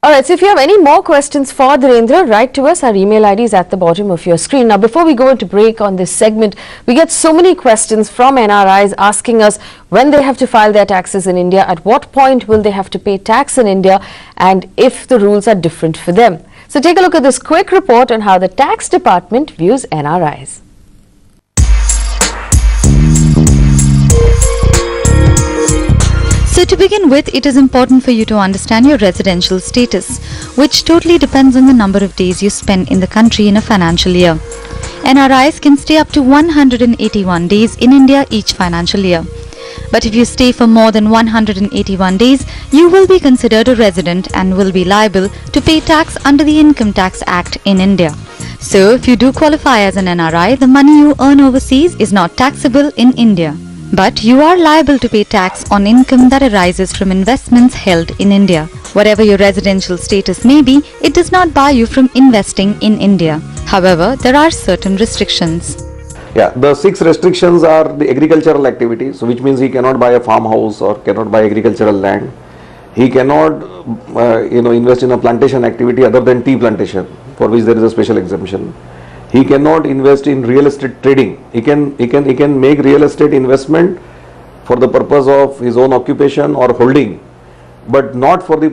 Alright, so if you have any more questions for Dhirendra, write to us. Our email ID is at the bottom of your screen. Now, before we go into break on this segment, we get so many questions from NRIs asking us when they have to file their taxes in India, at what point will they have to pay tax in India, and if the rules are different for them. So take a look at this quick report on how the tax department views NRIs. So to begin with, it is important for you to understand your residential status, which totally depends on the number of days you spend in the country in a financial year. NRIs can stay up to 181 days in India each financial year. But if you stay for more than 181 days, you will be considered a resident and will be liable to pay tax under the Income Tax Act in India. So if you do qualify as an NRI, the money you earn overseas is not taxable in India. But you are liable to pay tax on income that arises from investments held in India. Whatever your residential status may be, it does not bar you from investing in India. However, there are certain restrictions. Yeah, the 6 restrictions are the agricultural activities, so which means he cannot buy a farmhouse or cannot buy agricultural land. He cannot, invest in a plantation activity other than tea plantation, for which there is a special exemption. He cannot invest in real estate trading. He can make real estate investment for the purpose of his own occupation or holding, but not for the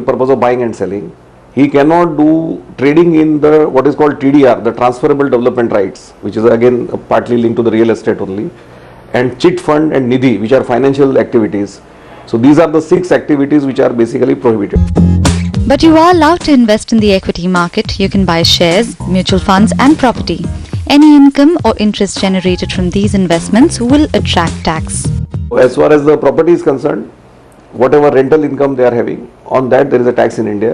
purpose of buying and selling. He cannot do trading in the what is called TDR, the transferable development rights, which is again partly linked to the real estate only, and chit fund and nidhi, which are financial activities. So these are the 6 activities which are basically prohibited. But you are allowed to invest in the equity market. You can buy shares, mutual funds and property. Any income or interest generated from these investments will attract tax. As far as the property is concerned, whatever rental income they are having, on that there is a tax in India.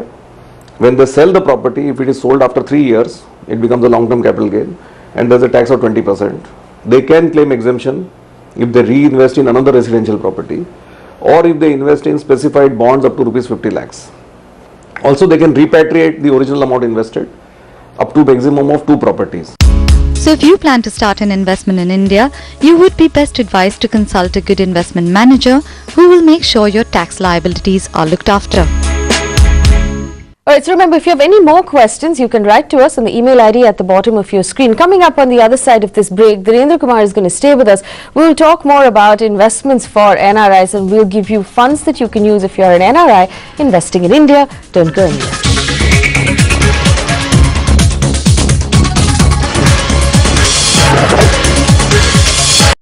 When they sell the property, if it is sold after 3 years, it becomes a long-term capital gain and there is a tax of 20%. They can claim exemption if they reinvest in another residential property or if they invest in specified bonds up to rupees 50 lakhs. Also, they can repatriate the original amount invested up to maximum of 2 properties. So if you plan to start an investment in India, you would be best advised to consult a good investment manager who will make sure your tax liabilities are looked after. Alright, so remember, if you have any more questions, you can write to us on the email ID at the bottom of your screen. Coming up on the other side of this break, Dhirendra Kumar is going to stay with us. We'll talk more about investments for NRIs and we'll give you funds that you can use if you're an NRI investing in India. Don't go anywhere.